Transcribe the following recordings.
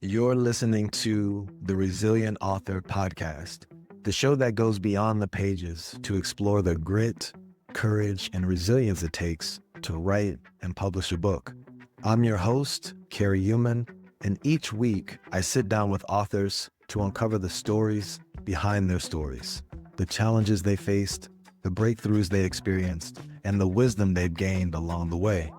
You're listening to the Resilient Author Podcast, the show that goes beyond the pages to explore the grit, courage, and resilience it takes to write and publish a book. I'm your host, Carrie Human, and each week I sit down with authors to uncover the stories behind their stories, the challenges they faced, the breakthroughs they experienced, and the wisdom they've gained along the way.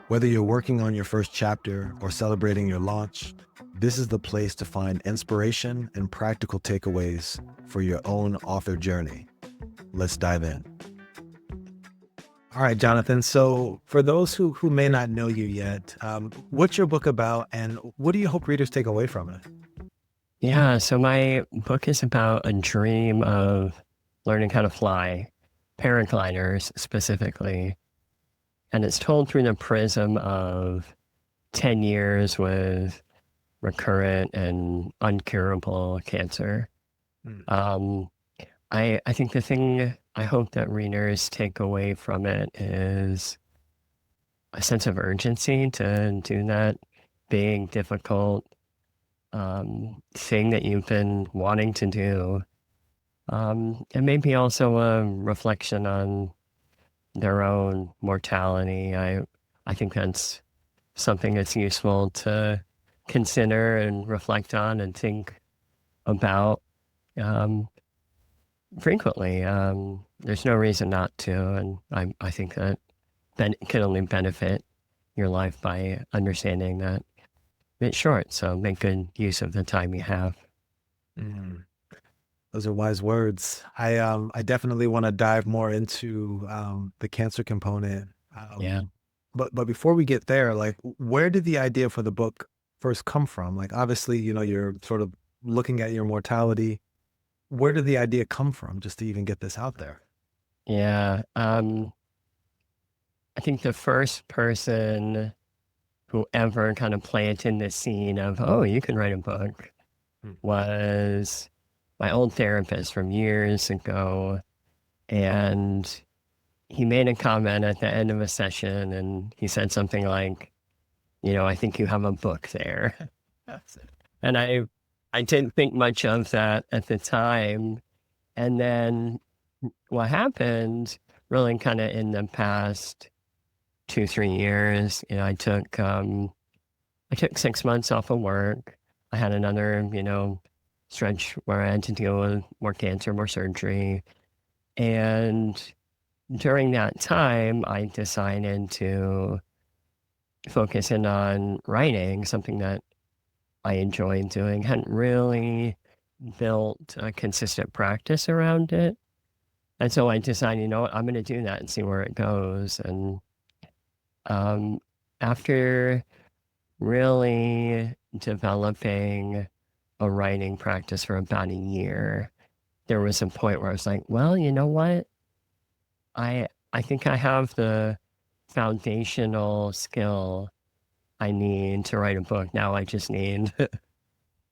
Whether you're working on your first chapter or celebrating your launch, this is the place to find inspiration and practical takeaways for your own author journey. Let's dive in. All right, Jonathan. So for those who may not know you yet, what's your book about and what do you hope readers take away from it? Yeah, so my book is about a dream of learning how to fly, paragliders specifically. And it's told through the prism of 10 years with recurrent and uncurable cancer. I think the thing I hope that readers take away from it is a sense of urgency to do that big, difficult thing that you've been wanting to do. And maybe also a reflection on their own mortality. I think that's something that's useful to consider and reflect on and think about frequently. There's no reason not to, and I think that it can only benefit your life by understanding that it's short, so make good use of the time you have. Those are wise words. I definitely want to dive more into the cancer component. Yeah. But before we get there, like, where did the idea for the book first come from? Like, obviously, you're sort of looking at your mortality. Where did the idea come from just to even get this out there? Yeah. I think the first person who ever kind of planted the seed of, oh, you can write a book was my old therapist from years ago. And he made a comment at the end of a session and he said something like, I think you have a book there. And I didn't think much of that at the time. And then what happened really kind of in the past 2-3 years, I took 6 months off of work. I had another, stretch where I had to deal with more cancer, more surgery. And during that time, I decided to focus in on writing, something that I enjoyed doing. Hadn't really built a consistent practice around it. And so I decided, I'm going to do that and see where it goes. And after really developing a writing practice for about a year, there was a point where I was like, well, you know what? I think I have the foundational skill I need to write a book. Now I just need,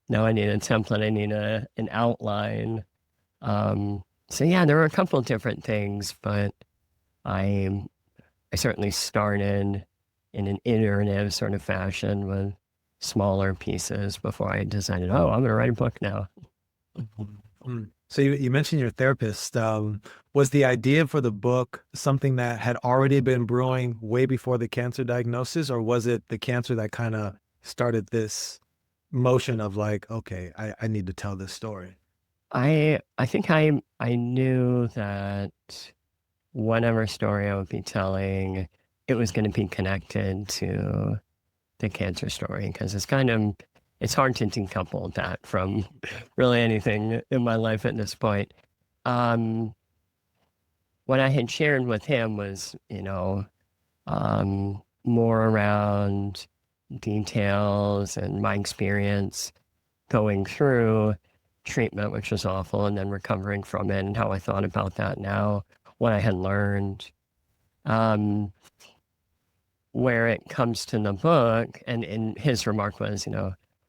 now I need a template. I need an outline. So yeah, there were a couple of different things, but I certainly started in an iterative sort of fashion with smaller pieces before I decided, I'm going to write a book now. So you mentioned your therapist. Was the idea for the book something that had already been brewing way before the cancer diagnosis, or was it the cancer that kind of started this motion of like, okay, I need to tell this story? I think I knew that whatever story I would be telling, it was going to be connected to the cancer story, because it's hard to decouple that from really anything in my life at this point. What I had shared with him was, more around details and my experience going through treatment, which was awful, and then recovering from it and how I thought about that now, what I had learned. Where it comes to the book, and his remark was,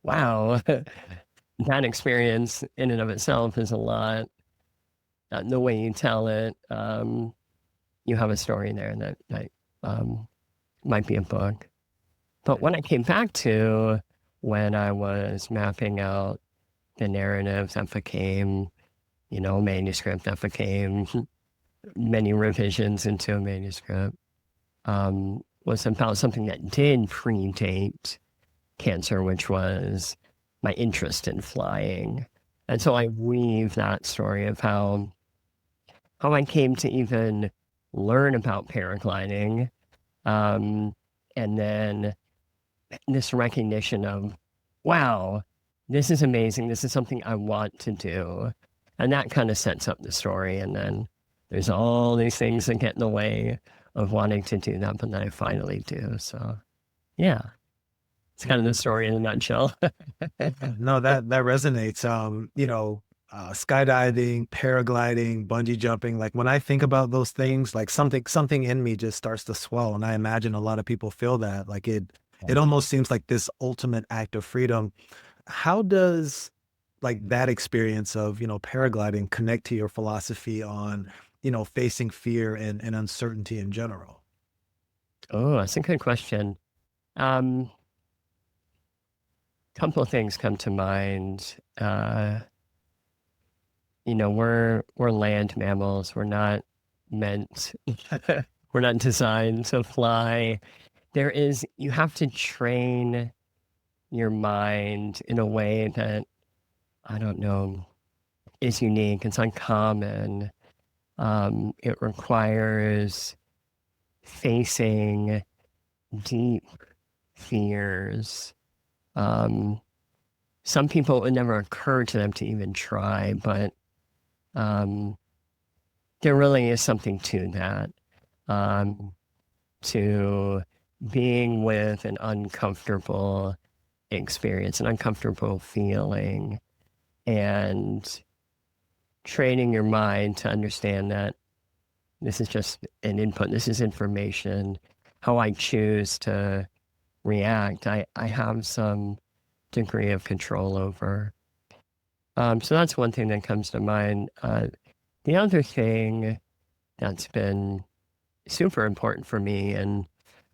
wow, that experience in and of itself is a lot. The way you tell it, you have a story there that might be a book. But what I came back to when I was mapping out the narrative that became, a manuscript that became many revisions into a manuscript, was about something that did predate cancer, which was my interest in flying. And so I weave that story of how I came to even learn about paragliding, and then this recognition of, wow, this is amazing. This is something I want to do. And that kind of sets up the story. And then there's all these things that get in the way of wanting to do that, but then I finally do. So, yeah, it's kind of the story in a nutshell. No, that resonates. Skydiving, paragliding, bungee jumping. Like when I think about those things, like something in me just starts to swell, and I imagine a lot of people feel that. Like it almost seems like this ultimate act of freedom. How does like that experience of paragliding connect to your philosophy on facing fear and uncertainty in general? Oh, that's a good question. Um, Couple of things come to mind. We're land mammals. We're not meant, we're not designed to fly. You have to train your mind in a way that, I don't know, is unique. It's uncommon. It requires facing deep fears. Some people, it would never occur to them to even try, but there really is something to that, to being with an uncomfortable experience, an uncomfortable feeling, and training your mind to understand that this is just an input, this is information. How I choose to react, I have some degree of control over. So that's one thing that comes to mind. The other thing that's been super important for me, and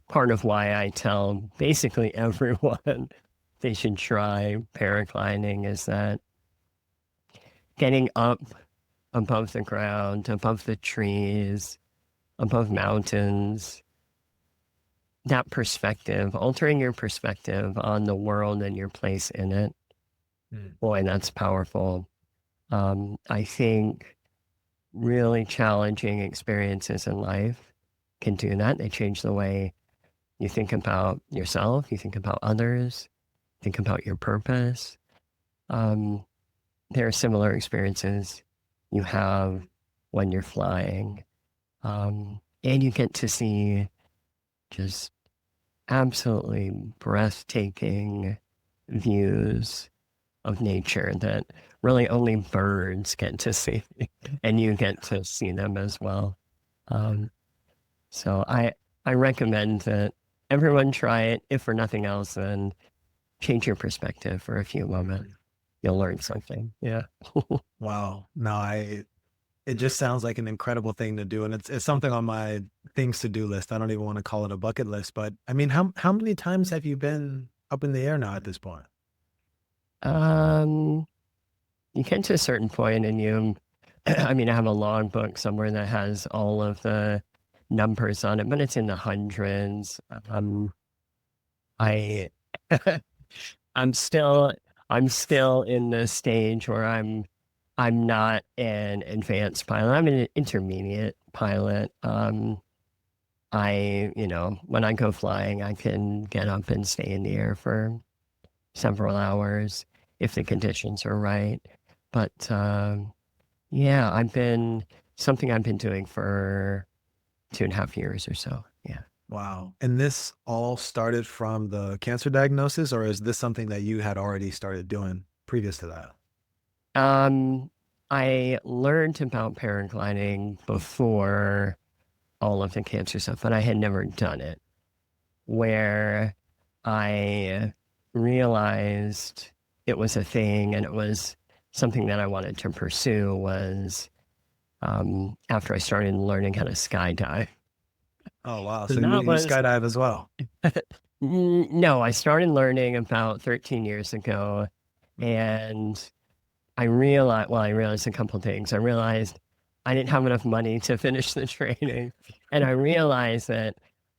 part of why I tell basically everyone they should try paragliding, is that getting up above the ground, above the trees, above mountains, that perspective, altering your perspective on the world and your place in it, boy, that's powerful. I think really challenging experiences in life can do that. They change the way you think about yourself, you think about others, think about your purpose. There are similar experiences you have when you're flying. And you get to see just absolutely breathtaking views of nature that really only birds get to see, and you get to see them as well. So I recommend that everyone try it. If for nothing else, then change your perspective for a few moments. You'll learn something. Yeah. Wow. No, it just sounds like an incredible thing to do. And it's something on my things to do list. I don't even want to call it a bucket list, but I mean, how many times have you been up in the air now at this point? You get to a certain point and I mean, I have a logbook somewhere that has all of the numbers on it, but it's in the hundreds. I, I'm still, I'm still in the stage where I'm not an advanced pilot. I'm an intermediate pilot. When I go flying, I can get up and stay in the air for several hours if the conditions are right. But yeah, something I've been doing for 2.5 years or so. Yeah. Wow. And this all started from the cancer diagnosis, or is this something that you had already started doing previous to that? I learned about paragliding before all of the cancer stuff, but I had never done it. Where I realized it was a thing and it was something that I wanted to pursue was after I started learning how to skydive. Oh, wow. So So you skydive as well. No, I started learning about 13 years ago, and I realized a couple things. I realized I didn't have enough money to finish the training, and I realized that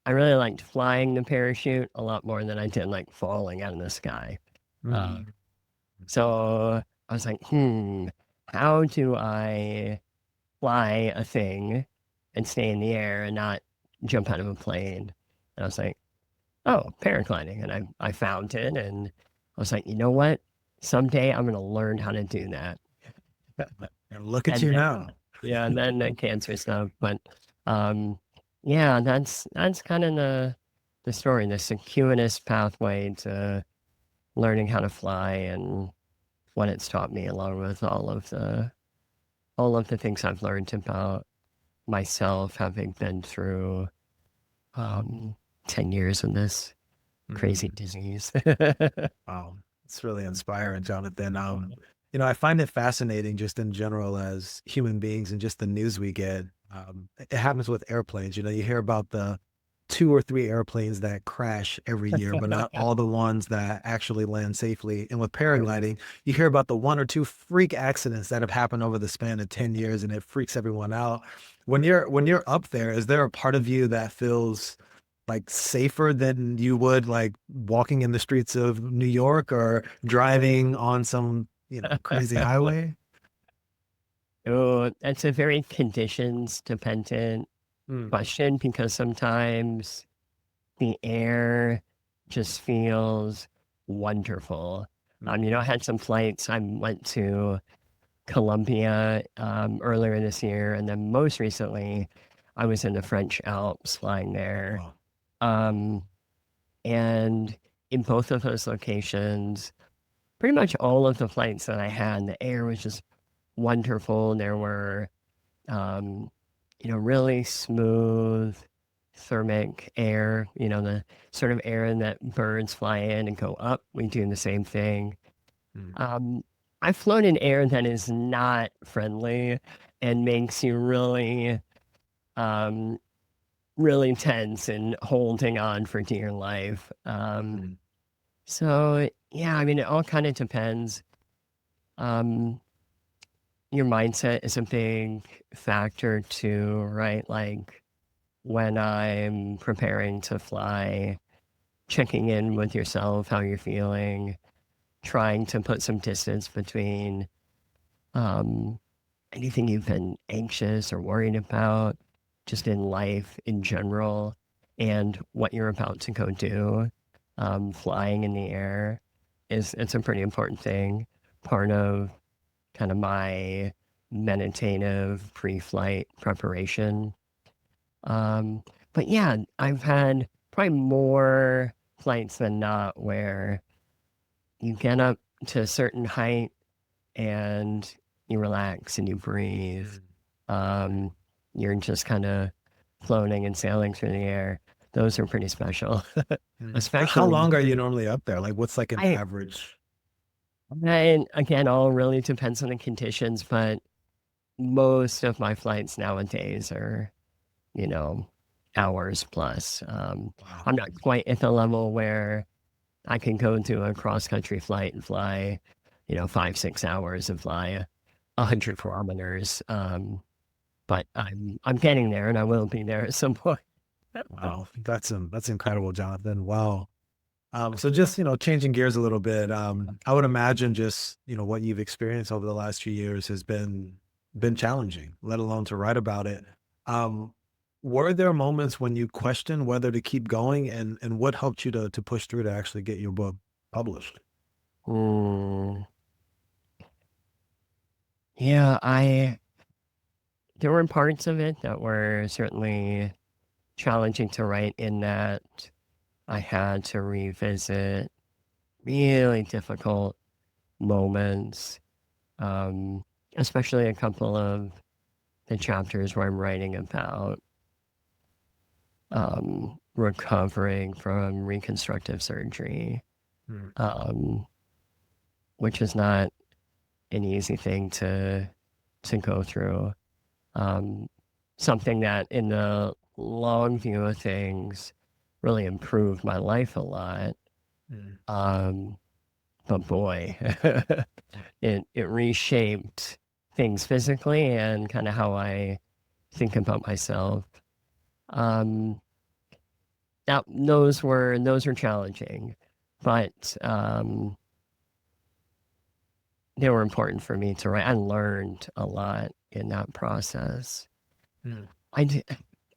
I really liked flying the parachute a lot more than I did like falling out of the sky. Uh, Mm. so I was like, how do I fly a thing and stay in the air and not jump out of a plane? And I was like, oh, paragliding. And I found it and I was like, you know what? Someday I'm going to learn how to do that. And look at And you then, now. yeah, and then the cancer stuff. But um, yeah, that's kind of the story, the circuitous pathway to learning how to fly and what it's taught me, along with all of the things I've learned about myself, having been through um, 10 years of this crazy Mm. disease. Wow, it's really inspiring, Jonathan. I find it fascinating just in general as human beings and just the news we get. It happens with airplanes. You hear about the two or three airplanes that crash every year, but not all the ones that actually land safely. And with paragliding, you hear about the one or two freak accidents that have happened over the span of 10 years, and it freaks everyone out. When you're up there, is there a part of you that feels like safer than you would like walking in the streets of New York or driving on some, crazy highway? Oh, that's a very conditions dependent Mm, question because sometimes the air just feels wonderful. mm. I had some flights. I went to Colombia earlier this year, and then most recently, I was in the French Alps flying there. Wow. Um, and in both of those locations, pretty much all of the flights that I had, the air was just wonderful. There were, um, really smooth thermic air, the sort of air that birds fly in and go up. We do the same thing. Mm. Um, I've flown in air that is not friendly and makes you really, um, really tense and holding on for dear life. Mm. So yeah, it all kind of depends. Um, your mindset is a big factor too, right? Like when I'm preparing to fly, checking in with yourself, how you're feeling, trying to put some distance between um, anything you've been anxious or worried about, just in life in general, and what you're about to go do. Flying in the air it's a pretty important thing. Part of kind of my meditative pre-flight preparation. Um, but yeah, I've had probably more flights than not where you get up to a certain height and you relax and you breathe. Mm. Um, you're just kind of floating and sailing through the air. Those are pretty special, Mm. How especially long are you normally up there? Like, what's like an I. average? And again, all really depends on the conditions, but most of my flights nowadays are, you know, hours plus. Wow. I'm not quite at the level where I can go to a cross country flight and fly, 5, 6 hours and fly 100 kilometers. But I'm getting there, and I will be there at some point. Wow. That's incredible, Jonathan. Wow. So just, changing gears a little bit, I would imagine just, what you've experienced over the last few years has been challenging, let alone to write about it. Um, were there moments when you questioned whether to keep going and what helped you to push through to actually get your book published? Mm, yeah, there were parts of it that were certainly challenging to write in that I had to revisit really difficult moments, um, especially a couple of the chapters where I'm writing about recovering from reconstructive surgery, Mm. um, which is not an easy thing to go through. Um, something that, in the long view of things, really improved my life a lot. Mm. But boy, it reshaped things physically and kind of how I think about myself. Um, Now those were challenging, but they were important for me to write. I learned a lot in that process. Mm. I d-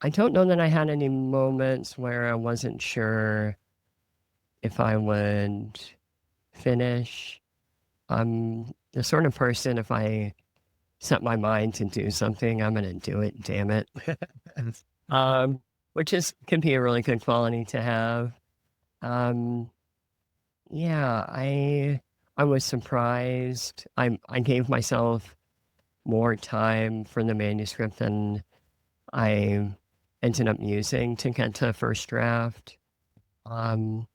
I don't know that I had any moments where I wasn't sure if I would finish. I'm the sort of person, if I set my mind to do something, I'm gonna do it. Damn it. um, which is can be a really good quality to have. Um, Yeah, I was surprised. I gave myself more time for the manuscript than I ended up using to get to first draft. Um,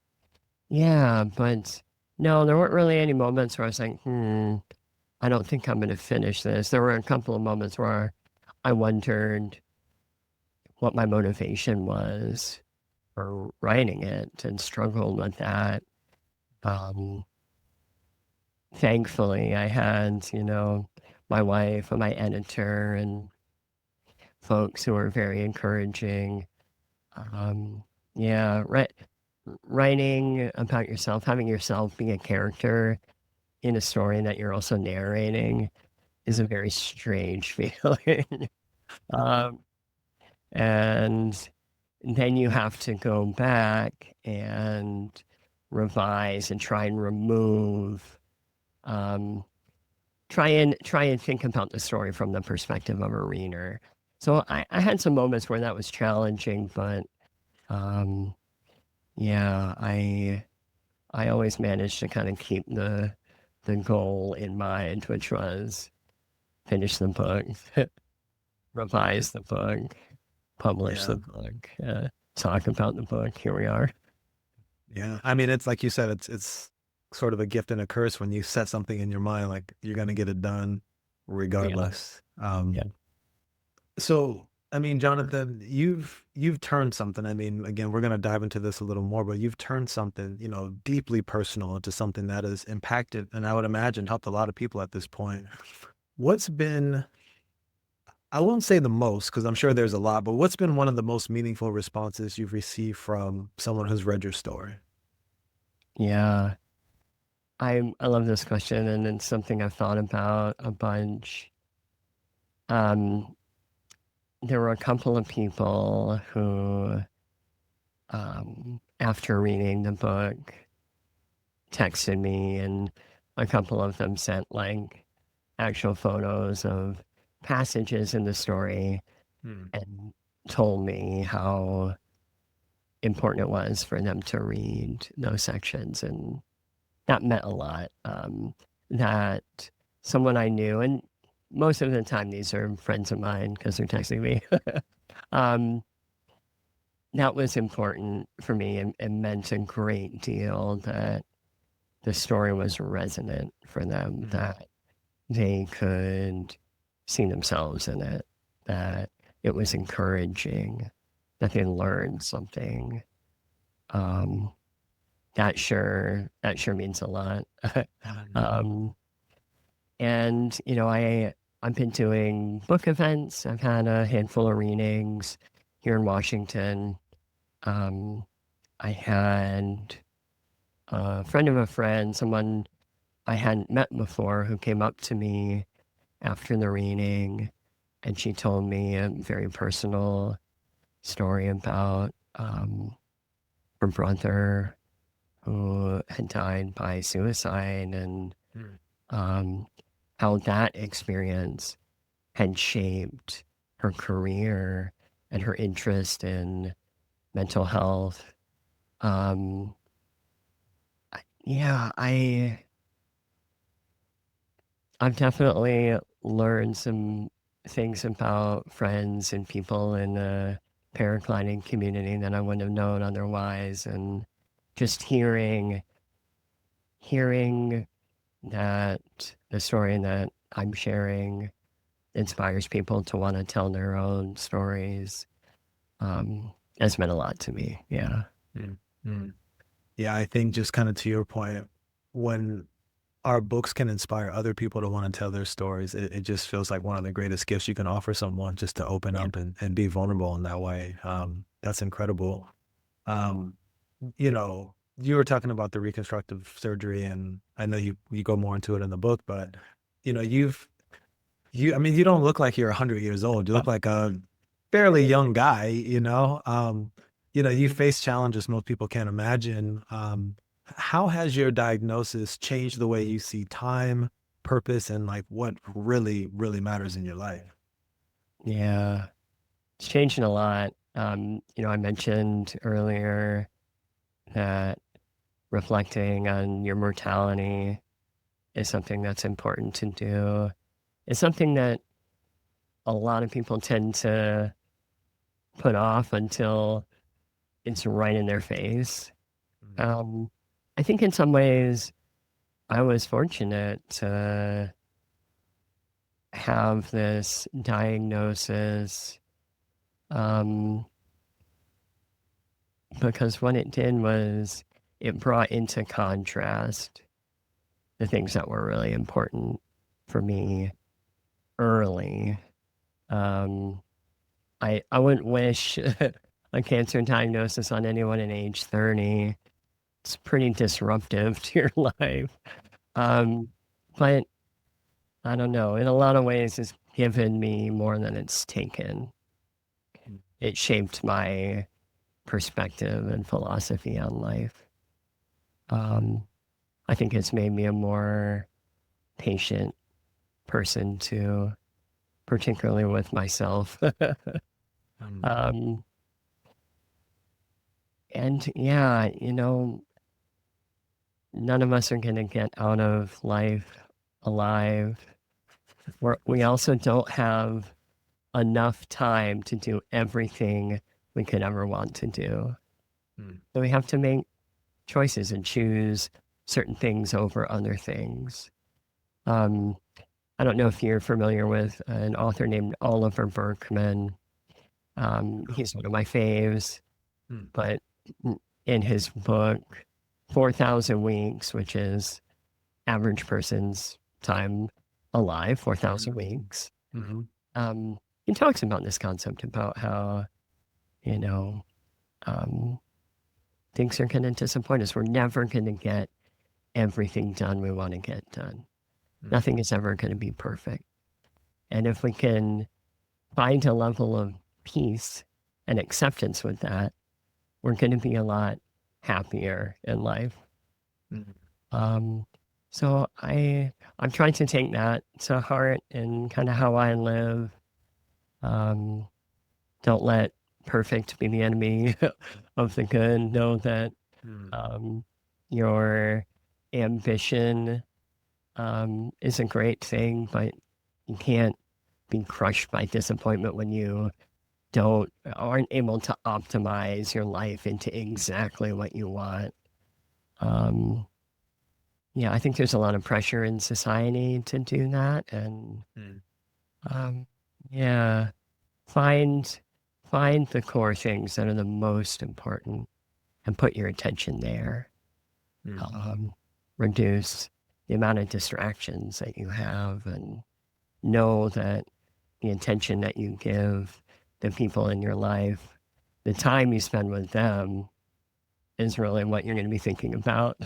yeah, but no, there weren't really any moments where I was like, I don't think I'm going to finish this. There were a couple of moments where I wondered what my motivation was for writing it and struggled with that. Um, Thankfully, I had, my wife and my editor and folks who were very encouraging. Um, yeah, writing about yourself, having yourself be a character in a story that you're also narrating is a very strange feeling. um, and then you have to go back and revise and try and remove um, try and think about the story from the perspective of a reader. So I had some moments where that was challenging, but um, yeah, I always managed to kind of keep the goal in mind, which was finish the book, revise the book, publish Yeah. the book, talk about the book. Here we are. Yeah. I mean, it's like you said, it's sort of a gift and a curse when you set something in your mind, like you're gonna get it done Yeah, regardless. yeah, So I mean, Jonathan, you've turned something. I mean, again, we're gonna dive into this a little more, but you've turned something, deeply personal into something that has impacted, and I would imagine helped a lot of people at this point. What's been, I won't say the most, because I'm sure there's a lot, but what's been one of the most meaningful responses you've received from someone who's read your story? yeah. I love this question, and it's something I've thought about a bunch. Um, there were a couple of people who, after reading the book, texted me, and a couple of them sent like actual photos of passages in the story Hmm. and told me how important it was for them to read those sections. And that meant a lot. That someone I knew, and most of the time these are friends of mine because they're texting me. um, that was important for me and meant a great deal that the story was resonant for them, Hmm. that they could see themselves in it, that it was encouraging, that they learned something. Um, that sure means a lot. um, and I've been doing book events. I've had a handful of readings here in Washington. Um, I had a friend of a friend, someone I hadn't met before, who came up to me after the reading, and she told me a very personal story about her brother who had died by suicide, and Hmm. um, how that experience had shaped her career and her interest in mental health. Um, yeah, I've definitely learned some things about friends and people in the paragliding community that I wouldn't have known otherwise. And just hearing that the story that I'm sharing inspires people to want to tell their own stories, has meant a lot to me. Yeah. Mm, mm. Yeah, I think just kind of to your point, when our books can inspire other people to want to tell their stories, it just feels like one of the greatest gifts you can offer someone, just to open Yeah. up and be vulnerable in that way. That's incredible. Um, you know, you were talking about the reconstructive surgery, and I know you go more into it in the book, but you know, I mean, you don't look like you're 100 years old. You look like a fairly young guy, you know. You face challenges most people can't imagine. How has your diagnosis changed the way you see time, purpose, and like what really, really matters in your life? Yeah. It's changing a lot. I mentioned earlier that reflecting on your mortality is something that's important to do. It's something that a lot of people tend to put off until it's right in their face. Mm, Um, I think in some ways I was fortunate to have this diagnosis um, because what it did was it brought into contrast the things that were really important for me early. Um, I wouldn't wish a cancer diagnosis on anyone in age 30. It's pretty disruptive to your life. Um, but I don't know. In a lot of ways, it's given me more than it's taken. mm, It shaped my perspective and philosophy on life. Um, I think it's made me a more patient person too, particularly with myself. mm, um, and yeah, none of us are going to get out of life alive. We also don't have enough time to do everything we could ever want to do. mm, So we have to make choices and choose certain things over other things. Um, I don't know if you're familiar with an author named Oliver Berkman. He's one of my faves, mm, but in his book, 4,000 Weeks, which is average person's time alive, 4,000 mm, weeks, mhm, um, he talks about this concept about how, you know, um, things are going to disappoint us. We're never going to get everything done we want to get done. mm, Nothing is ever going to be perfect. And if we can find a level of peace and acceptance with that, we're going to be a lot happier in life. mm, Um, so I'm trying to take that to heart in kind of how I live. Um, don't let perfect be the enemy of the good. Know that mm, um, your ambition is a great thing, but you can't be crushed by disappointment when you aren't able to optimize your life into exactly what you want. Um, yeah, I think there's a lot of pressure in society to do that, and mm, um, yeah, find find the core things that are the most important and put your attention there. mm, Um, Reduce the amount of distractions that you have, and know that the attention that you give the people in your life, the time you spend with them is really what you're going to be thinking about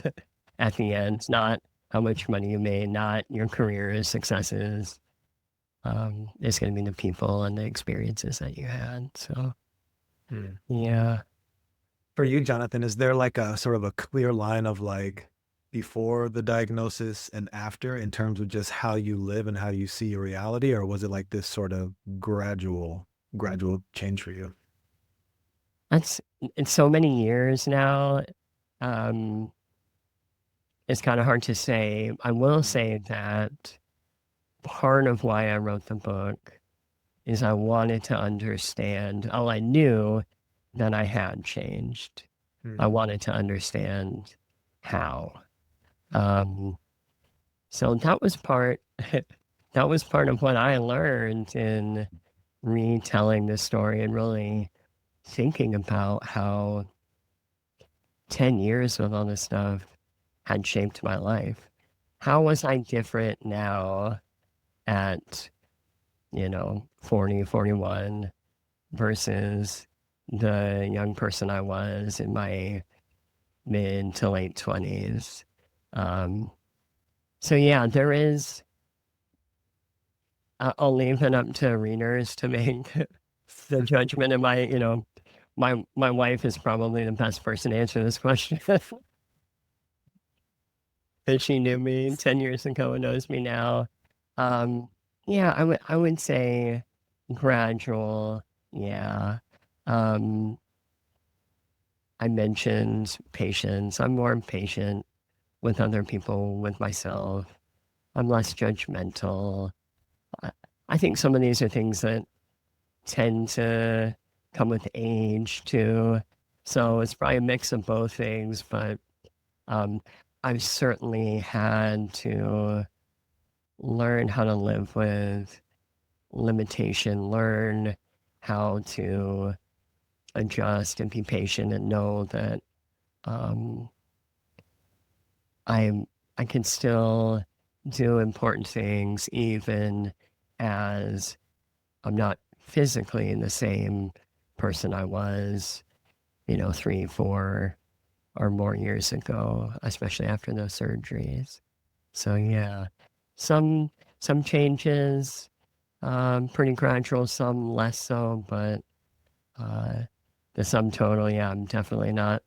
at the end, not how much money you made, not your career successes. It's going to be the people and the experiences that you had. So, mm. yeah. For you, Jonathan, is there like a sort of a clear line of like before the diagnosis and after in terms of just how you live and how you see your reality, or was it like this sort of gradual change for you? That's it's so many years now. Um, it's kind of hard to say. I will Mm, say that part of why I wrote the book is I wanted to understand. Oh, I knew that I had changed. I mm, wanted to understand how. Um, so that was part. That was part of what I learned in retelling this story and really thinking about how 10 years of all this stuff had shaped my life. How was I different now at, 40, 41 versus the young person I was in my mid to late 20s? So yeah, there is, I'll leave it up to readers to make the judgment. And my wife is probably the best person to answer this question. Because she knew me 10 years ago and knows me now. Yeah, I would say gradual. Yeah. Um, I mentioned patience. I'm more patient with other people, with myself. I'm less judgmental. I, I think some of these are things that tend to come with age too. So it's probably a mix of both things, but um, I've certainly had to learn how to live with limitation, learn how to adjust and be patient and know that um, I'm I can still do important things even as I'm not physically the same person I was, 3, 4 or more years ago, especially after those surgeries. So yeah, some some changes, pretty gradual, some less so, but uh, the sum total, yeah, I'm definitely not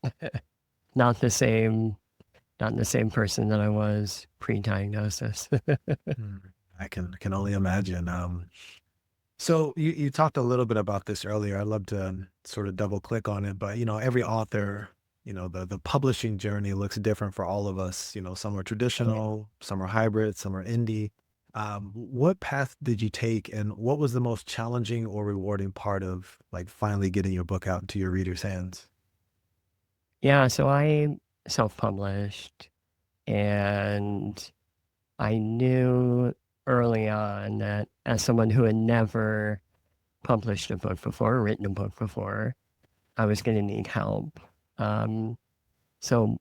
not the same not the same person that I was pre-diagnosis. Mm, I can only imagine. So you talked a little bit about this earlier. I'd love to sort of double click on it, but every author, the publishing journey looks different for all of us. Some are traditional, some are hybrid, some are indie. What path did you take, and what was the most challenging or rewarding part of like finally getting your book out into your readers' hands? Yeah, so I self-published, and I knew early on that as someone who had never published a book before, written a book before, I was going to need help. Um, so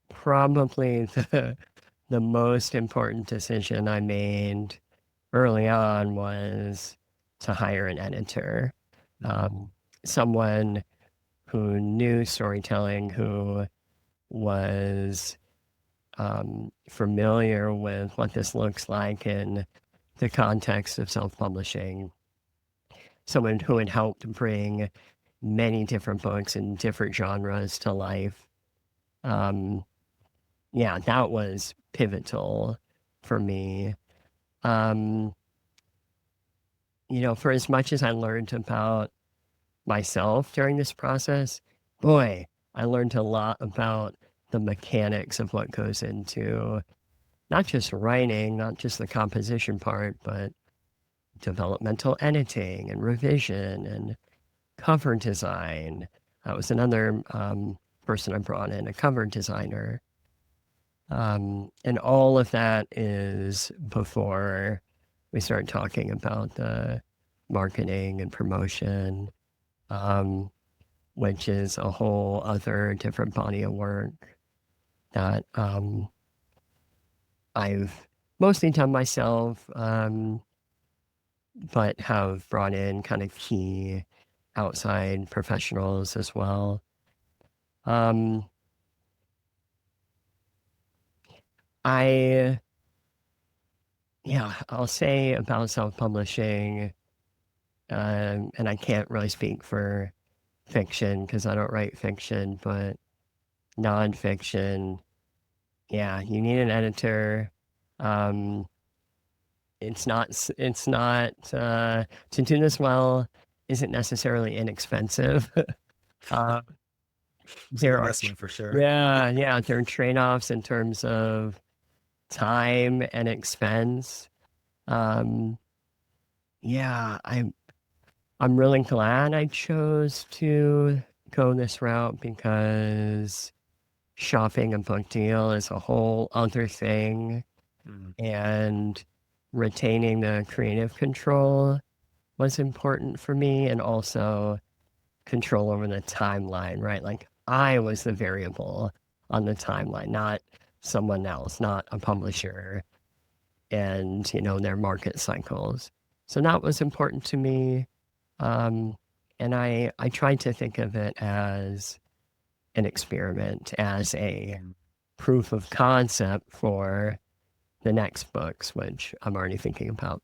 probably the most important decision I made early on was to hire an editor, Mhm. um, someone who knew storytelling, who was familiar with what this looks like in the context of self-publishing, someone who had helped bring many different books in different genres to life. Um, yeah, that was pivotal for me. Um, for as much as I learned about myself during this process, boy, I learned a lot about the mechanics of what goes into not just writing, not just the composition part, but developmental editing and revision and cover design. That was another person I brought in, a cover designer. And all of that is before we start talking about the marketing and promotion, um, which is a whole other different body of work that I've mostly done myself, but have brought in kind of key outside professionals as well. Um, I, yeah, I'll say about self-publishing, and I can't really speak for fiction because I don't write fiction, but nonfiction, yeah, you need an editor. Um, it's not to do this well isn't necessarily inexpensive. uh, It's an there are investment for sure. yeah, there are trade-offs in terms of time and expense. Um, yeah, I'm really glad I chose to go this route because shopping a book deal is a whole other thing, Mm. and retaining the creative control was important for me, and also control over the timeline, right? Like I was the variable on the timeline, not someone else, not a publisher and, their market cycles. So that was important to me. And I tried to think of it as an experiment, as a proof of concept for the next books, which I'm already thinking about.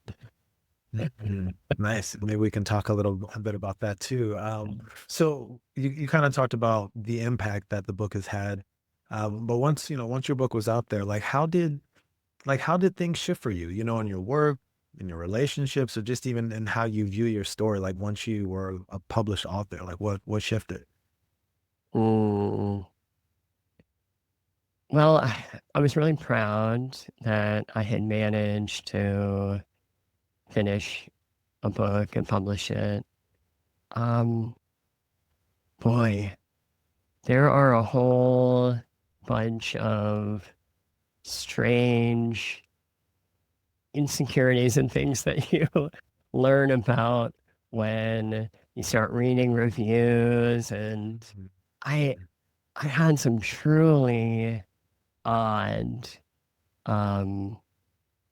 Nice. Maybe we can talk a bit about that too. So you kind of talked about the impact that the book has had. But once your book was out there, how did things shift for you, in your work, in your relationships, or just even in how you view your story? Like once you were a published author, like what shifted? Mm. Well, I was really proud that I had managed to finish a book and publish it. Um, Boy, there are a whole bunch of strange insecurities and things that you learn about when you start reading reviews. And I I had some truly odd um,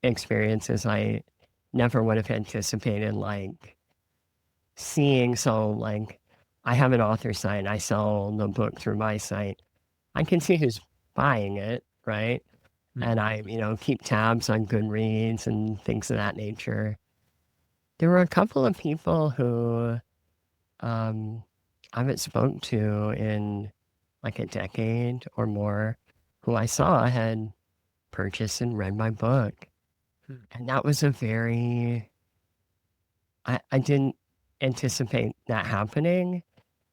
experiences I never would have anticipated, like seeing. So, like, I have an author site, I sell the book through my site. I can see who's buying it, right? And I, keep tabs on Goodreads and things of that nature. There were a couple of people who um, I haven't spoken to in like a decade or more, who I saw had purchased and read my book. And that was a very, I didn't anticipate that happening.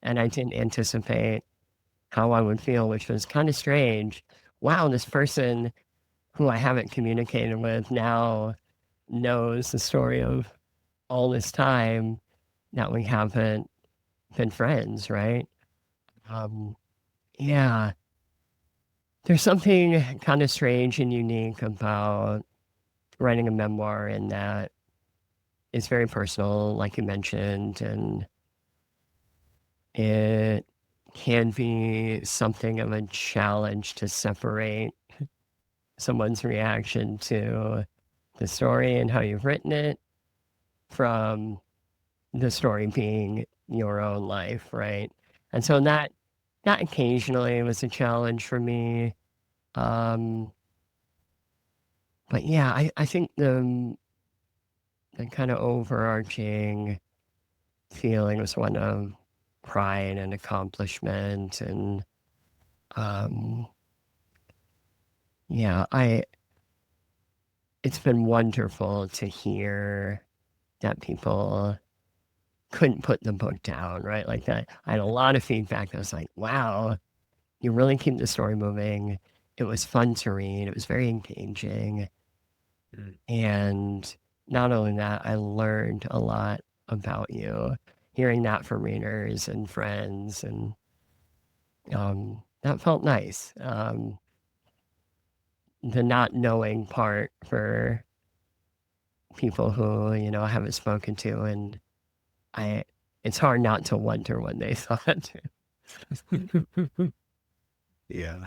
And I didn't anticipate how I would feel, which was kind of strange. Wow, this person who I haven't communicated with now knows the story of all this time that we haven't been friends, right? Um, yeah, there's something kind of strange and unique about writing a memoir in that it's very personal, like you mentioned, and it can be something of a challenge to separate someone's reaction to the story and how you've written it from the story being your own life, right? And so that occasionally was a challenge for me. Um, but yeah, I think the kind of overarching feeling was one of pride and accomplishment. And um, yeah, it's been wonderful to hear that people couldn't put the book down, right? Like that. I had a lot of feedback that was like, wow, you really keep the story moving. It was fun to read. It was very engaging. Mm. And not only that, I learned a lot about you. Hearing that from readers and friends, and that felt nice. The not knowing part for people who, I haven't spoken to, and I it's hard not to wonder what they thought. Yeah.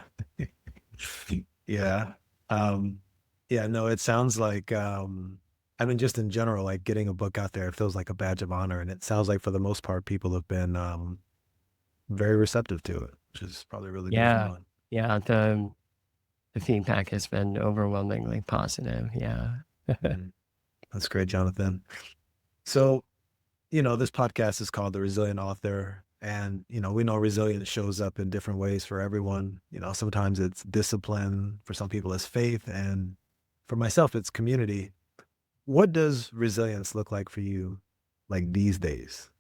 Yeah. Um, yeah, no, it sounds like, I mean, just in general, like getting a book out there, it feels like a badge of honor. And it sounds like for the most part, people have been, very receptive to it, which is probably a really good Yeah. feeling. Yeah, the feedback has been overwhelmingly positive. Yeah. Mhm. That's great, Jonathan. So, this podcast is called The Resilient Author. And, we know resilience shows up in different ways for everyone. Sometimes it's discipline, for some people it's faith, and for myself, it's community. What does resilience look like for you, like these days?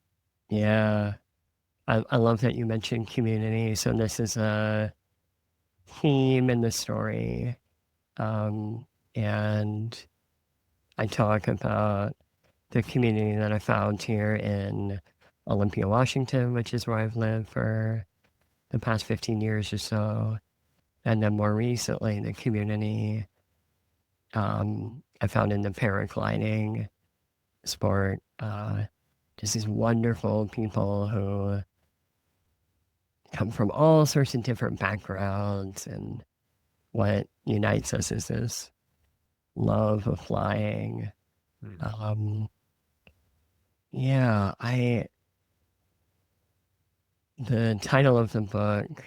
Yeah. I love that you mentioned community. So this is a theme in the story. And I talk about the community that I found here in Olympia, Washington, which is where I've lived for the past 15 years or so. And then more recently, the community I found in the paragliding sport. Just these wonderful people who come from all sorts of different backgrounds, and what unites us is this love of flying. Mm. Yeah, the title of the book,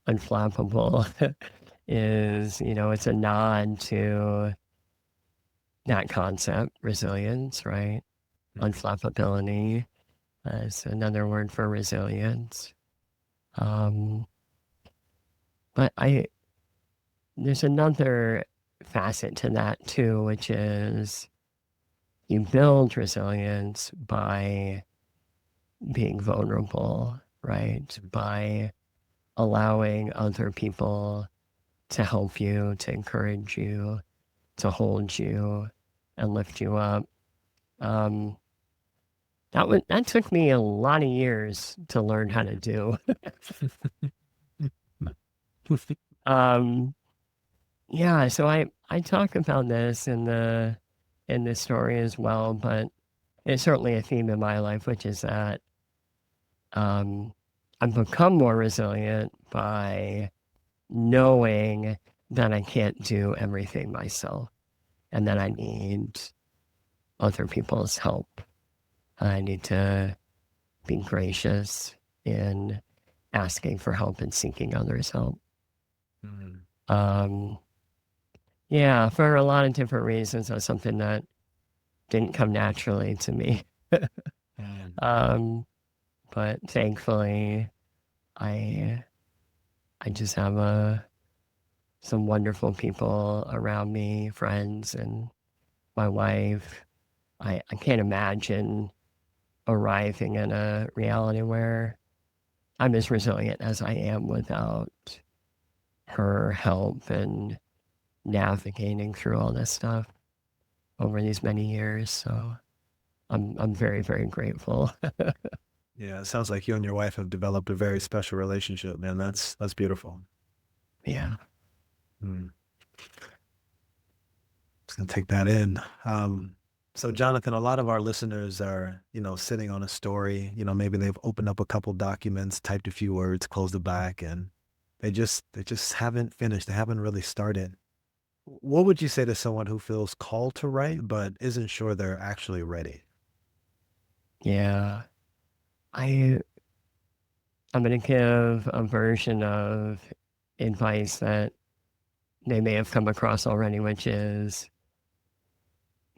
Unflappable, is, it's a nod to that concept, resilience, right? Unflappability is another word for resilience. Um, but there's another facet to that too, which is you build resilience by being vulnerable, right? By allowing other people to help you, to encourage you, to hold you and lift you up. Um, that took me a lot of years to learn how to do. um, yeah, so I talk about this in the story as well, but it's certainly a theme in my life, which is that um, I've become more resilient by knowing that I can't do everything myself and that I need other people's help. I need to be gracious in asking for help and seeking others' help. Mm. Um, yeah, for a lot of different reasons, that's something that didn't come naturally to me. Mm. um, but thankfully, I I just have some wonderful people around me, friends, and my wife. I can't imagine arriving in a reality where I'm as resilient as I am without her help and navigating through all this stuff over these many years. So I'm very, very grateful. Yeah, it sounds like you and your wife have developed a very special relationship, man. That's beautiful. Yeah. Mm. Just gonna take that in. So Jonathan, a lot of our listeners are, sitting on a story. Maybe they've opened up a couple documents, typed a few words, closed the back, and they just haven't finished. They haven't really started. What would you say to someone who feels called to write but isn't sure they're actually ready? Yeah. I I'm gonna give a version of advice that they may have come across already, which is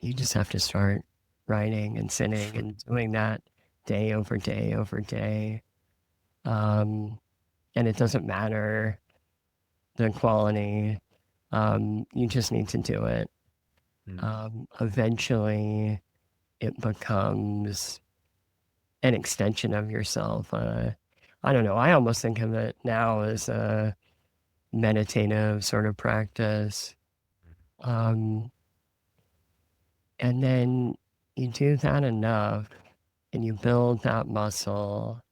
you just have to start writing and sitting and doing that day over day over day. Um, and it doesn't matter the quality. You just need to do it. Mm. Eventually, it becomes an extension of yourself. I don't know. I almost think of it now as a meditative sort of practice. Um, and then you do that enough and you build that muscle,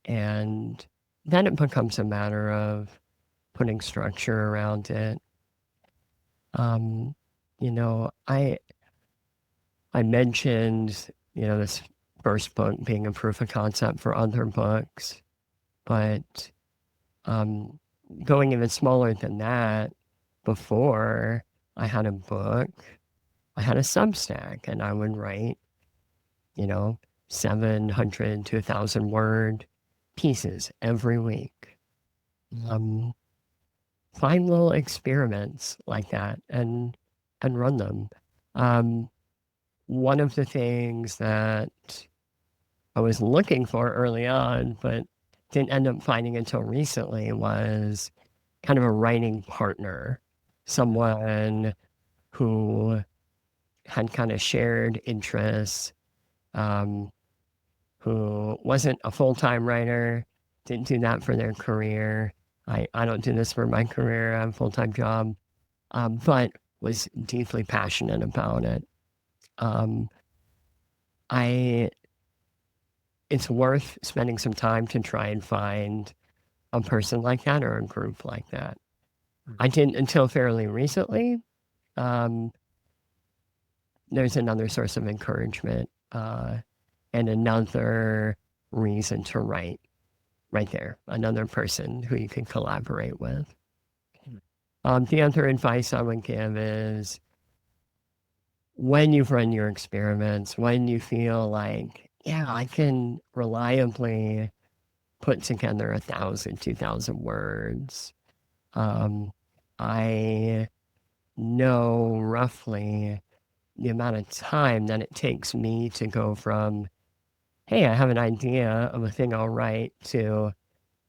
and then it becomes a matter of putting structure around it. Um, you know, I mentioned, this first book being a proof of concept for other books, but um, going even smaller than that, before I had a book, I had a Substack, and I would write, you know, 700 to 1,000 word pieces every week. Um, find little experiments like that and run them. Um, one of the things that I was looking for early on, but didn't end up finding until recently, was kind of a writing partner, someone who had kind of shared interests, um, who wasn't a full-time writer, didn't do that for their career. I don't do this for my career. I have a full-time job, but was deeply passionate about it. Um, I it's worth spending some time to try and find a person like that or a group like that. I didn't until fairly recently. Um, there's another source of encouragement and another reason to write right there, another person who you can collaborate with. The other advice I would give is when you've run your experiments, when you feel like, yeah, I can reliably put together 1,000, 2,000 words. I know roughly the amount of time that it takes me to go from, hey, I have an idea of a thing I'll write to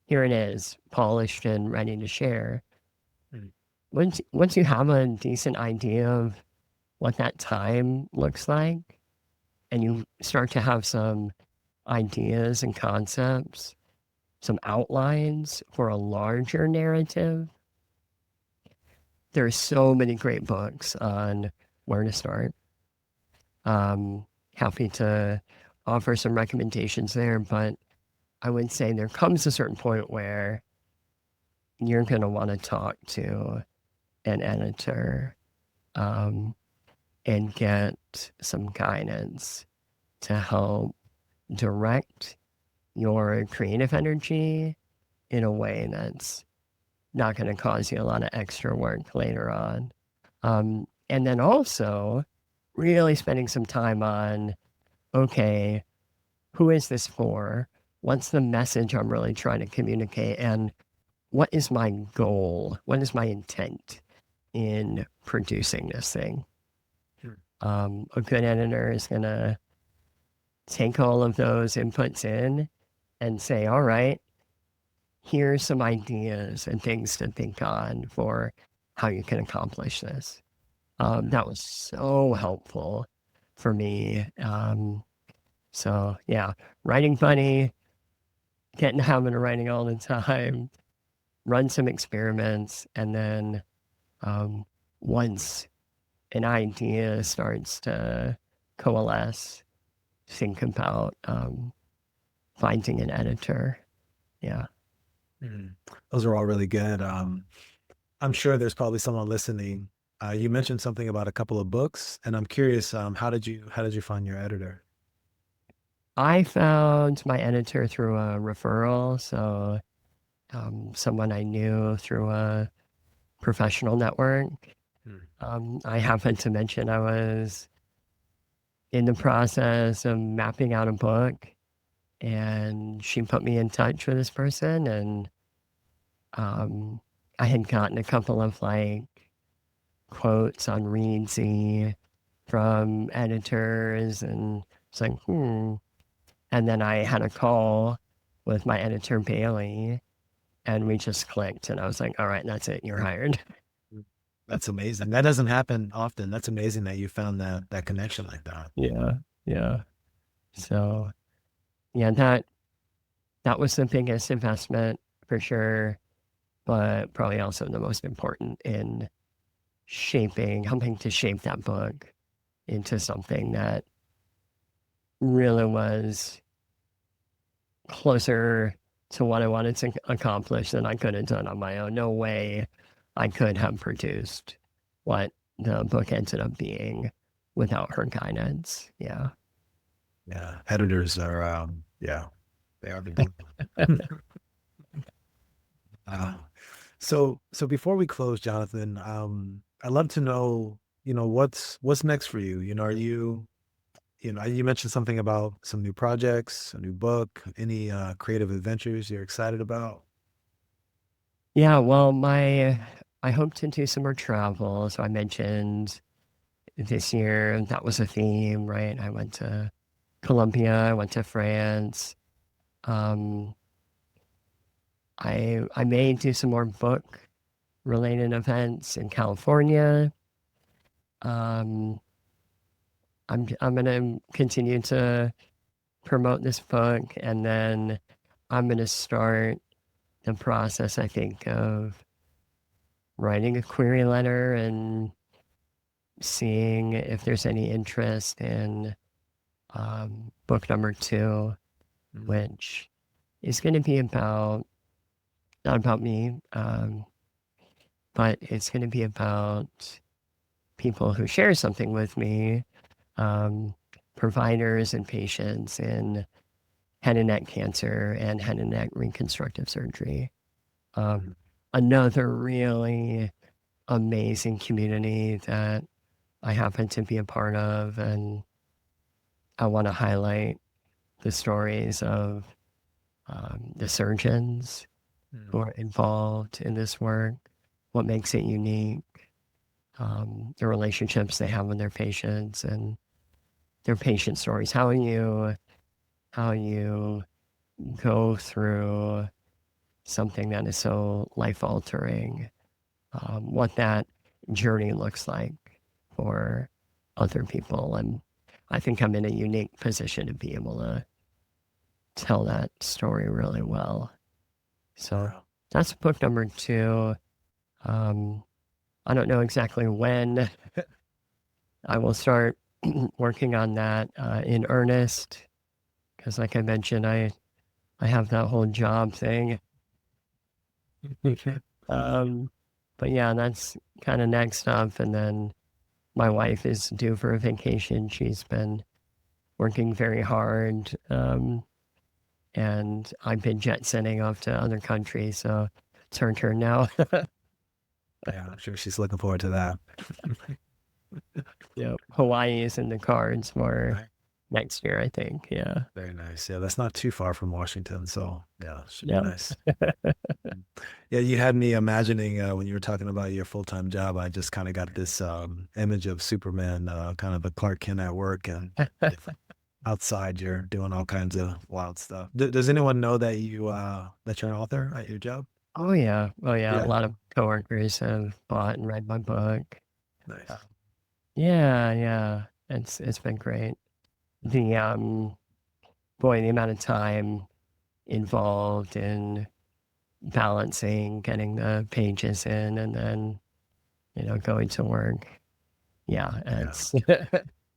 here it is, polished and ready to share. Mm. Once you have a decent idea of what that time looks like, and you start to have some ideas and concepts, some outlines for a larger narrative, there's so many great books on where to start. Happy to offer some recommendations there, but I would say there comes a certain point where you're going to want to talk to an editor and get some guidance to help direct your creative energy in a way that's not going to cause you a lot of extra work later on. And then also really spending some time on, okay, who is this for? What's the message I'm really trying to communicate? And what is my goal? What is my intent in producing this thing? Sure. A good editor is going to take all of those inputs in and say, all right, here's some ideas and things to think on for how you can accomplish this. That was so helpful for me. So yeah, writing funny, get in the habit of writing all the time, run some experiments, and then once an idea starts to coalesce, think about finding an editor. Yeah. Mm. Those are all really good. I'm sure there's probably someone listening. You mentioned something about a couple of books, and I'm curious, how did you find your editor? I found my editor through a referral. So someone I knew through a professional network. I happened to mention I was in the process of mapping out a book, and she put me in touch with this person, and I had gotten a couple of like quotes on Readsy from editors, and it's like, And then I had a call with my editor, Bailey, and we just clicked. And I was like, all right, that's it. You're hired. That's amazing. That doesn't happen often. That's amazing that you found that connection like that. Yeah. Yeah. So, yeah, that was the biggest investment for sure, but probably also the most important in helping to shape that book into something that really was closer to what I wanted to accomplish than I could have done on my own. No way I could have produced what the book ended up being without her guidance. Yeah. Yeah. Editors are, yeah, they are the Uh, so before we close, Jonathan, I'd love to know, what's next for you? You mentioned something about some new projects, a new book, any creative adventures you're excited about? Yeah. Well, I hope to do some more travel. So I mentioned this year that was a theme, right? I went to Colombia, I went to France. Um, I may do some more book related events in California. Um, I'm gonna continue to promote this book, and then I'm gonna start the process, I think, of writing a query letter and seeing if there's any interest in book number 2, which is going to be not about me, but it's going to be about people who share something with me, providers and patients in head and neck cancer and head and neck reconstructive surgery. Another really amazing community that I happen to be a part of, and I want to highlight the stories of the surgeons who are involved in this work, what makes it unique, the relationships they have with their patients, and their patient stories. How you go through something that is so life altering, what that journey looks like for other people. And I think I'm in a unique position to be able to tell that story really well. So that's book number 2. I don't know exactly when I will start working on that in earnest, because like I mentioned, I have that whole job thing. But yeah, that's kind of next up. And then my wife is due for a vacation. She's been working very hard. And I've been jet setting off to other countries. So it's her turn now. Yeah, I'm sure she's looking forward to that. Yeah, Hawaii is in the cards for Right. next year, I think. Yeah. Very nice. Yeah, that's not too far from Washington, so yeah, should be Yeah. nice. Yeah, you had me imagining when you were talking about your full-time job. I just kind of got this image of Superman, kind of a Clark Kent at work, and outside you're doing all kinds of wild stuff. Does anyone know that that you're an author at your job? Oh yeah. Oh yeah. A Yeah. lot of coworkers have bought and read my book. Nice. Yeah, yeah. It's been great. The boy, the amount of time involved in balancing getting the pages in and then, going to work. Yeah, Yeah. it's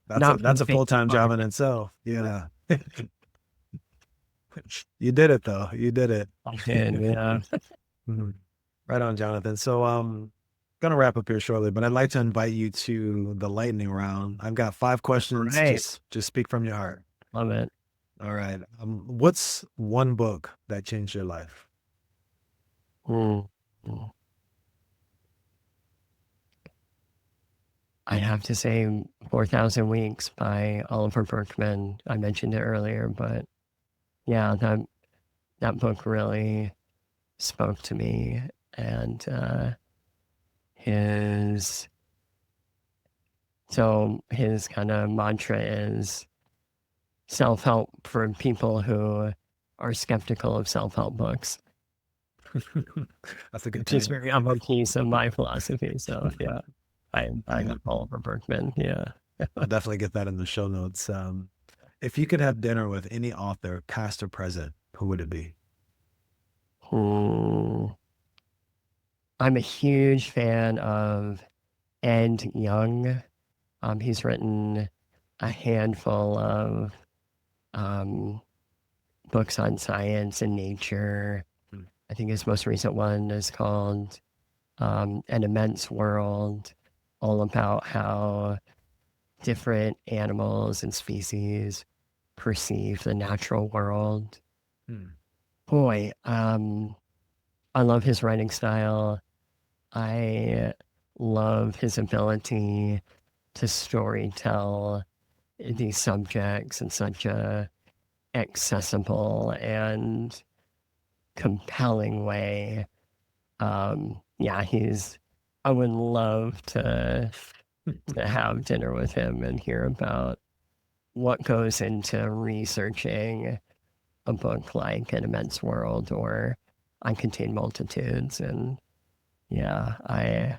That's a full-time job in itself. Yeah. You did it though. You did it. I did, yeah. Mhm. Right on, Jonathan. So gonna wrap up here shortly, but I'd like to invite you to the lightning round. I've got 5 questions. Right. Just speak from your heart. Love it. All right. What's one book that changed your life? Mm. Mm. I have to say 4,000 Weeks by Oliver Berkman. I mentioned it earlier, but yeah, that book really spoke to me. And his kind of mantra is self-help for people who are skeptical of self-help books. That's a good Which is thing. very a piece of my philosophy. So yeah, I got Oliver Berkman. Yeah. I'll definitely get that in the show notes. If you could have dinner with any author, past or present, who would it be? I'm a huge fan of Ed Young. He's written a handful of books on science and nature. I think his most recent one is called An Immense World, all about how different animals and species perceive the natural world. Boy, I love his writing style. I love his ability to storytell these subjects in such a accessible and compelling way. Yeah, I would love to have dinner with him and hear about what goes into researching a book like An Immense World or Uncontained Multitudes. And yeah,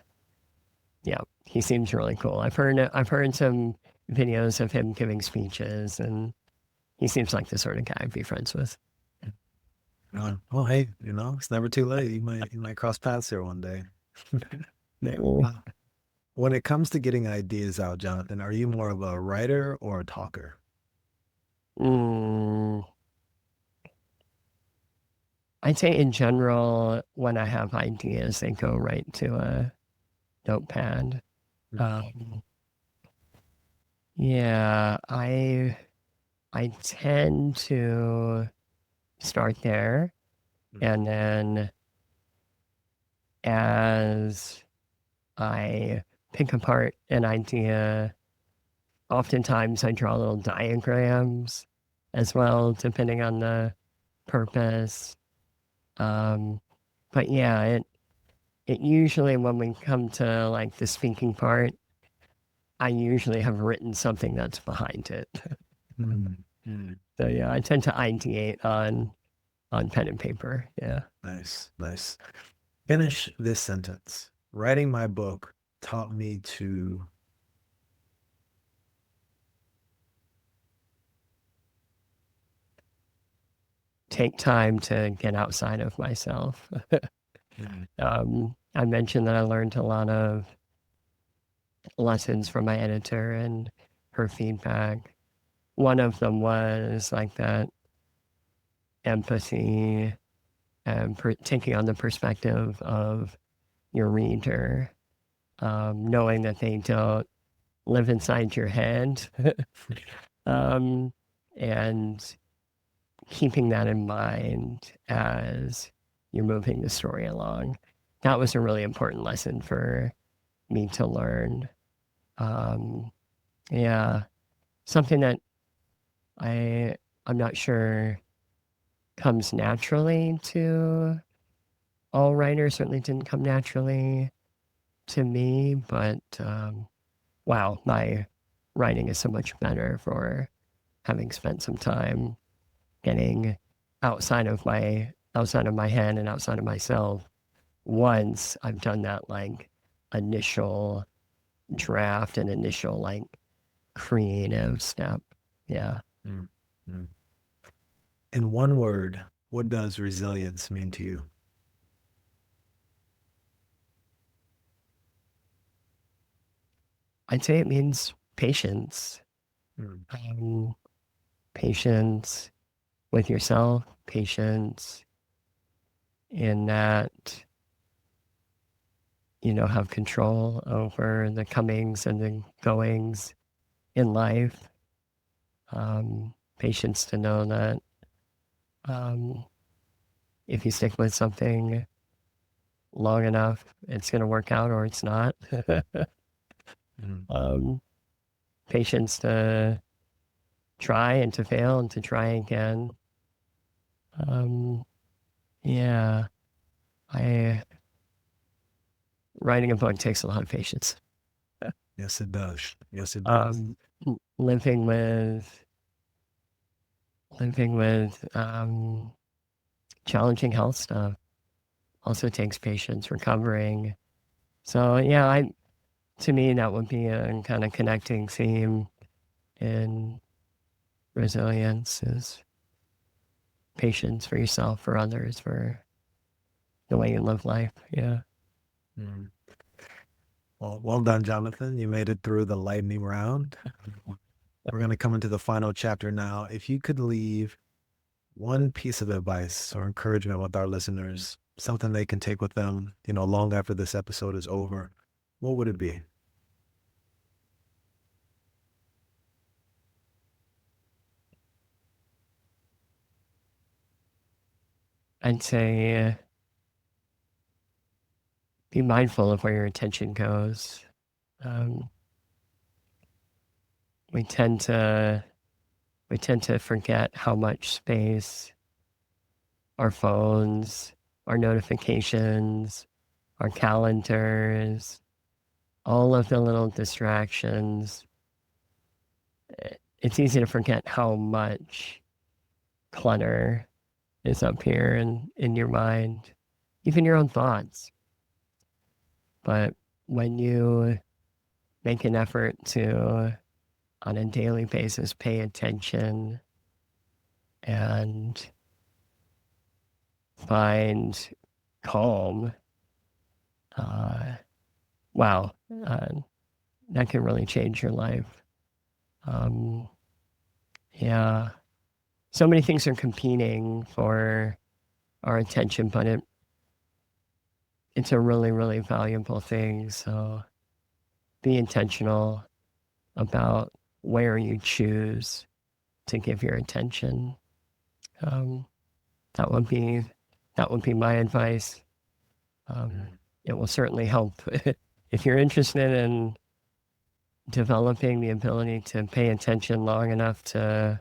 he seems really cool. I've heard some videos of him giving speeches, and he seems like the sort of guy I'd be friends with. Well, hey, it's never too late. You might cross paths here one day. When it comes to getting ideas out, Jonathan, are you more of a writer or a talker? I'd say in general, when I have ideas, they go right to a notepad. Yeah, I tend to start there. And then as I pick apart an idea, oftentimes I draw little diagrams as well, depending on the purpose. But yeah, it usually, when we come to like the speaking part, I usually have written something that's behind it. So yeah, I tend to ideate on pen and paper. Yeah. Nice, nice. Finish this sentence. Writing my book taught me to take time to get outside of myself. I mentioned that I learned a lot of lessons from my editor and her feedback. One of them was like that empathy and taking on the perspective of your reader, knowing that they don't live inside your head, and keeping that in mind as you're moving the story along. That was a really important lesson for me to learn. Yeah, something that I'm not sure comes naturally to all writers. Certainly didn't come naturally to me, but wow, my writing is so much better for having spent some time getting outside of my head and outside of myself. Once I've done that like initial draft and initial like creative step. Yeah. In one word, what does resilience mean to you? I'd say it means patience. Patience with yourself, patience in that, have control over the comings and the goings in life. Patience to know that if you stick with something long enough, it's going to work out or it's not. Patience to try and to fail and to try again. Yeah, writing a book takes a lot of patience. Yes, it does. Yes, it does. Living with challenging health stuff also takes patience. Recovering. So yeah, to me that would be a kind of connecting theme in resilience is patience for yourself, for others, for the way you live life. Yeah. Well done, Jonathan. You made it through the lightning round. We're going to come into the final chapter now. If you could leave one piece of advice or encouragement with our listeners, something they can take with them, long after this episode is over, what would it be? I'd say be mindful of where your attention goes. We tend to forget how much space our phones, our notifications, our calendars, all of the little distractions. It's easy to forget how much clutter is up here in your mind, even your own thoughts. But when you make an effort to, on a daily basis, pay attention and find calm, wow, that can really change your life. Yeah. So many things are competing for our attention, but it's a really, really valuable thing. So be intentional about where you choose to give your attention. That would be my advice. It will certainly help if you're interested in developing the ability to pay attention long enough to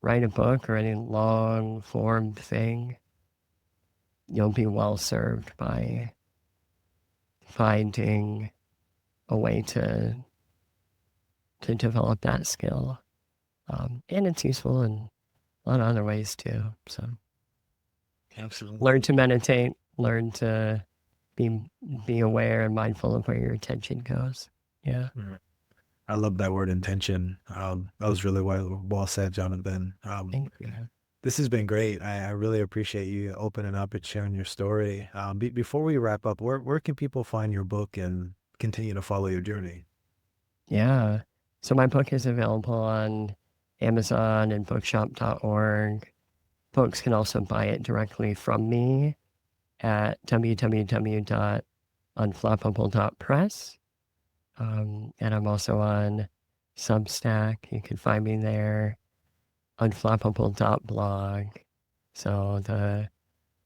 write a book or any long form thing. You'll be well served by finding a way to develop that skill. And it's useful in a lot of other ways too. So Absolutely. learn to meditate, learn to be aware and mindful of where your attention goes. Yeah. I love that word, intention. That was really well said, Jonathan. Thank you. This has been great. I really appreciate you opening up and sharing your story. Before we wrap up, where can people find your book and continue to follow your journey? Yeah. So my book is available on Amazon and bookshop.org. Folks can also buy it directly from me at www.unflappable.press. And I'm also on Substack. You can find me there, unflappable.blog. So the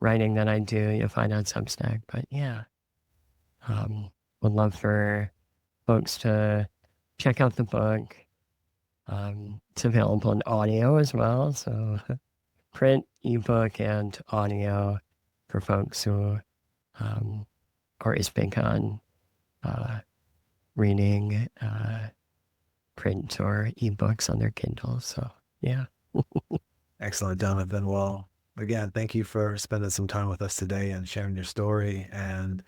writing that I do, you'll find on Substack. But yeah, would love for folks to check out the book. It's available in audio as well. So print, ebook, and audio for folks who are is big on reading print or ebooks on their Kindle. So yeah. Excellent, Jonathan. Well, again, thank you for spending some time with us today and sharing your story. And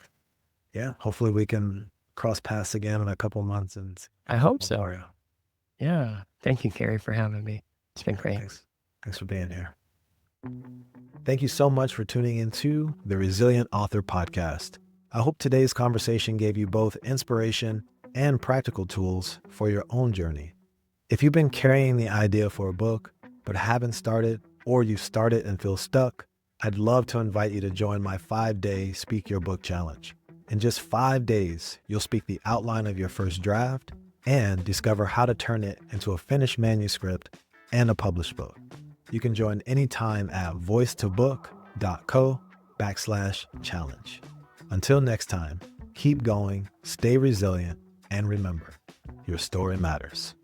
yeah, hopefully we can cross paths again in a couple of months. And I hope so. Mario. Yeah. Thank you, Carrie, for having me. It's been great. Thanks for being here. Thank you so much for tuning into the Resilient Author Podcast. I hope today's conversation gave you both inspiration and practical tools for your own journey. If you've been carrying the idea for a book, but haven't started, or you started and feel stuck, I'd love to invite you to join my 5-day Speak Your Book Challenge. In just 5 days, you'll speak the outline of your first draft and discover how to turn it into a finished manuscript and a published book. You can join anytime at voicetobook.co/challenge. Until next time, keep going, stay resilient, and remember, your story matters.